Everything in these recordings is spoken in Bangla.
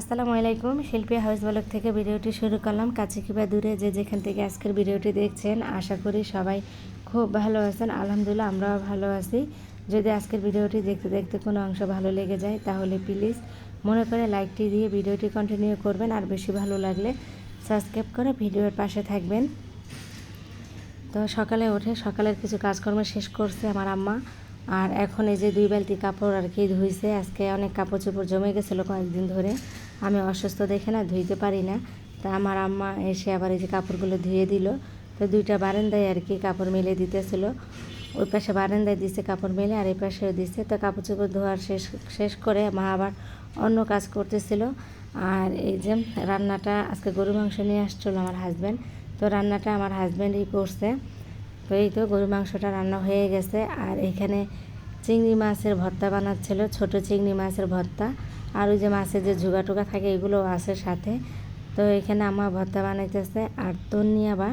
আসসালামু আলাইকুম। শিল্পী হাউস ব্লগ থেকে ভিডিওটি শুরু করলাম। কাছে কিংবা দূরে যে যেখান থেকে আজকের ভিডিওটি দেখছেন, আশা করি সবাই খুব ভালো আছেন। আলহামদুলিল্লাহ আমরাও ভালো আছি। যদি আজকের ভিডিওটি দেখতে দেখতে কোনো অংশ ভালো লেগে যায় তাহলে প্লিজ মনে করে লাইকটি দিয়ে ভিডিওটি কন্টিনিউ করবেন, আর বেশি ভালো লাগলে সাবস্ক্রাইব করে ভিডিওর পাশে থাকবেন। তো সকালে উঠে সকালের কিছু কাজকর্ম শেষ করছে আমার আম্মা, আর এখন এই যে 2 বালতি কাপড় আর কি ধুইছে। আজকে অনেক কাপড় চোপড় জমে গেছিলো কয়েকদিন ধরে, আমি অসুস্থ দেখে না ধুইতে পারি না। তা আমার আম্মা এসে আবার এই যে কাপড়গুলো ধুয়ে দিল। তো 2টা বারান্দায় আর কি কাপড় মেলে দিতেছিল। ওই পাশে বারান্দায় দিছে কাপড় মেলে, আর এই পাশেও দিছে। তো কাপড় চোপড় ধোয়ার শেষ করে মা আবার অন্য কাজ করতেছিল। আর এই যে রান্নাটা আজকে গরু মাংস নিয়ে আসছিলো আমার হাজব্যান্ড, তো রান্নাটা আমার হাজব্যান্ডই করছে। তো এই তো গরু মাংসটা রান্না হয়ে গেছে। আর এখানে চিংড়ি মাছের ভর্তা বানাচ্ছিল, ছোট চিংড়ি মাছের ভর্তা। আর ওই যে মাছের যে ঝুগা টুগা থাকে এগুলো আছে সাথে। তো এখানে আমার ভর্তা বানাইতেছে, আর তন্নি আবার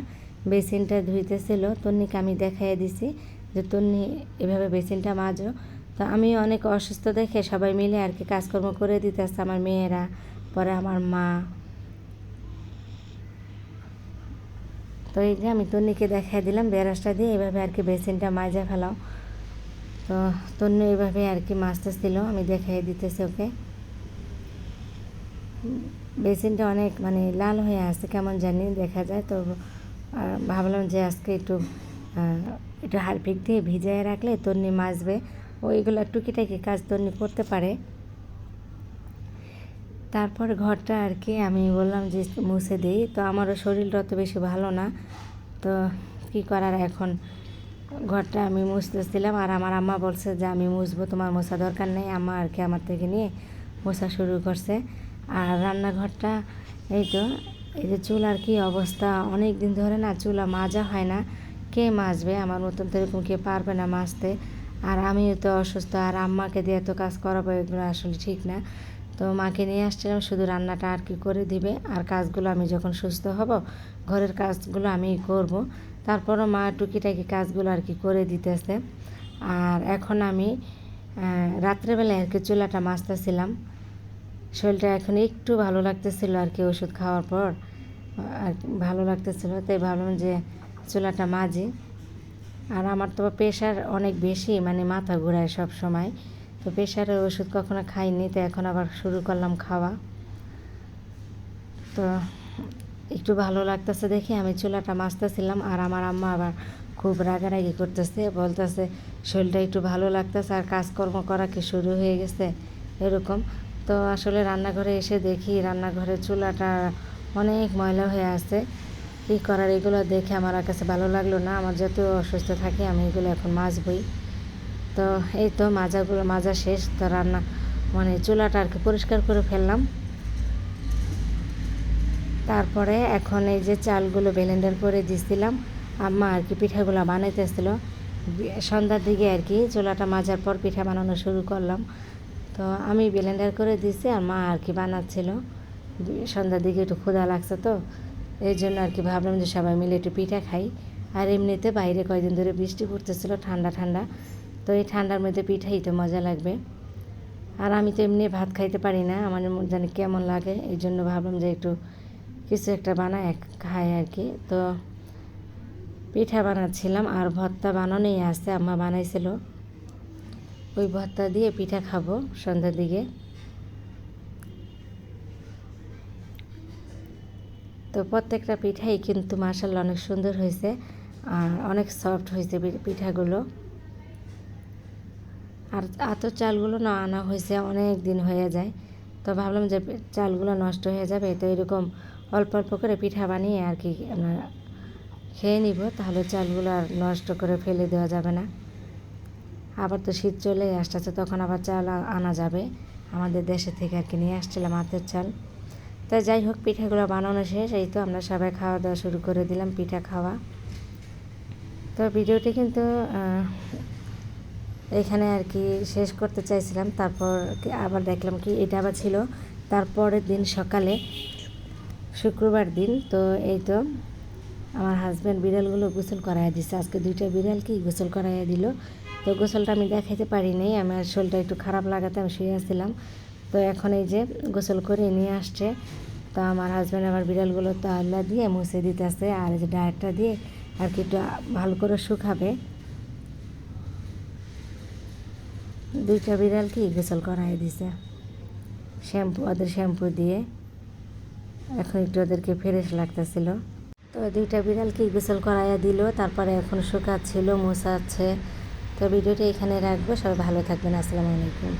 বেসিনটা ধুইতেছিল। তন্নিকে আমি দেখাইয়ে দিছি যে তন্নি এভাবে বেসিনটা মাজো। তো আমি অনেক অসুস্থ দেখে সবাই মিলে আর কি কাজকর্ম করে দিতেছে, আমার মেয়েরা, পরে আমার মা। তো এই যে আমি তন্নিকে দেখাই দিলাম ব্রাশটা দিয়ে এভাবে আর কি বেসিনটা মাজা ফেলাও। তো তন্নি এইভাবে আর কি মাজতেছিল, আমি দেখাই দিতেছি ওকে। বেসিনটা অনেক মানে লাল হয়ে আসছে কেমন জানি দেখা যায়। তো ভাবলাম যে আজকে একটু হারপিক দিয়ে ভিজিয়ে রাখলে তন্নি মাজবে, ওইগুলো টুকিটাকি কাজ তন্নি করতে পারে। তারপর ঘরটা আর কি আমি বললাম যে মুছে দিই। তো আমারও শরীরটা অত বেশি ভালো না, তো কি করার, এখন ঘরটা আমি মুছতেছিলাম। আর আমার আম্মা বলছে যে আমি মুছবো, তোমার মোছা দরকার নেই। আম্মা আর কি আমার থেকে নিয়ে মোছা শুরু করছে। আর রান্নাঘরটা এই তো, এই যে চুলার কি অবস্থা, অনেক দিন ধরে না চুলা মাজা হয় না। কে মাজবে, আমার মতন তো এরকম কে পারবে না মাজতে। আর আমিও তো অসুস্থ, আর আম্মাকে দিয়ে এত কাজ করাবো এগুলো আসলে ঠিক না। তো মাকে নিয়ে আসছিলাম শুধু রান্নাটা আর কি করে দিবে, আর কাজগুলো আমি যখন সুস্থ হব ঘরের কাজগুলো আমি করব। তারপরও মা টুকিটাকি কাজগুলো আর কি করে দিতেছে। আর এখন আমি রাত্রেবেলায় আর কি চুলাটা মাজতেছিলাম। শরীরটা এখন একটু ভালো লাগতেছিল আর কি, ওষুধ খাওয়ার পর আর ভালো লাগতেছিলো, তাই ভাবলাম যে চুলাটা মাজি। আর আমার তো প্রেশার অনেক বেশি, মানে মাথা ঘোরায় সব সময়। তো প্রেশারের ওষুধ কখনো খাইনি, তো এখন আবার শুরু করলাম খাওয়া। তো একটু ভালো লাগতেছে দেখে আমি চুলাটা মাজতেছিলাম। আর আমার আম্মা আবার খুব রাগারাগি করতেছে, বলতেছে শরীরটা একটু ভালো লাগতেছে আর কাজকর্ম করা কি শুরু হয়ে গেছে এরকম। তো আসলে রান্নাঘরে এসে দেখি রান্নাঘরের চুলাটা অনেক ময়লা হয়ে আছে। কী করার, এগুলো দেখে আমার কাছে ভালো লাগলো না। আমার যত অসুস্থ থাকে আমি এগুলো এখন মাজবই। তো এই তো মাজা শেষ। তো রান্না মানে চুলাটা আর কি পরিষ্কার করে ফেললাম। তারপরে এখন এই যে চালগুলো ব্লেন্ডার করে দিছিলাম। আম্মা আর কি পিঠাগুলো বানাইতেছিল সন্ধ্যার দিকে আর কি, চুলাটা মাজার পর পিঠা বানানো শুরু করলাম। তো আমি ব্লেন্ডার করে দিছি, আর মা আর কি বানাচ্ছিল। সন্ধ্যার দিকে একটু ক্ষুধা লাগছে, তো এই জন্য আর কি ভাবলাম যে সবাই মিলে একটু পিঠা খাই। আর এমনিতে বাইরে কয়েকদিন ধরে বৃষ্টি পড়তেছিল, ঠান্ডা ঠান্ডা। তো এই ঠান্ডার মধ্যে পিঠাই তো মজা লাগবে। আর আমি তো এমনি ভাত খাইতে পারি না, আমার জানি কেমন লাগে, এই জন্য ভাবলাম যে একটু কিছু একটা বানায় খাই আর কি। তো পিঠা বানাচ্ছিলাম, আর ভর্তা বানানোই আছে, আম্মা বানাইছিল। ওই ভর্তা দিয়ে পিঠা খাবো সন্ধ্যার দিকে। তো প্রত্যেকটা পিঠাই কিন্তু মাশাআল্লাহ অনেক সুন্দর হয়েছে, আর অনেক সফট হয়েছে পিঠাগুলো। আর আতর চালগুলো না আনা হয়েছে অনেক দিন হয়ে যায়, তো ভাবলাম যে চালগুলো নষ্ট হয়ে যাবে, তো এরকম অল্প অল্প করে পিঠা বানিয়ে আর কি আমরা খেয়ে নিব, তাহলে চালগুলো আর নষ্ট করে ফেলে দেওয়া যাবে না। আবার তো শীত চলে আসতেছে, তখন আবার চাল আনা যাবে, আমাদের দেশে থেকে আর কি নিয়ে আসছিলাম আতর চাল। তাই যাই হোক, পিঠাগুলো বানানো শেষ। এই তো আমরা সবাই খাওয়া দাওয়া শুরু করে দিলাম, পিঠা খাওয়া। তো ভিডিওটি কিন্তু এখানে আর কি শেষ করতে চাইছিলাম। তারপর আবার দেখলাম কি এটা আবার ছিল তারপরের দিন সকালে, শুক্রবার দিন। তো এই তো আমার হাজব্যান্ড বিড়ালগুলো গোসল করাইয়া দিছে, আজকে 2টা বিড়ালকেই গোসল করাইয়া দিল। তো গোসলটা আমি দেখাইতে পারি নাই, আমার শরীরটা একটু খারাপ লাগাতে আমি শুয়ে আসছিলাম। তো এখন এই যে গোসল করে নিয়ে আসছে। তো আমার হাজব্যান্ড আবার বিড়ালগুলো তালা দিয়ে মুছে দিতেছে, আর এই যে ডায়েটটা দিয়ে আর কি একটু ভালো করে শুকাবে। 2টা বিড়াল কি গোসল করাই দিছে ওদের শ্যাম্পু দিয়ে। এখন একটু ওদেরকে ফ্রেশ লাগতেছিল। তো 2টা বিড়ালকে গোসল করাইয়া দিল, তারপরে এখন শুকাচ্ছিল, মোছাচ্ছে। তো ভিডিওটা এখানে রাখবো। সবাই ভালো থাকবেন। আসসালামু আলাইকুম।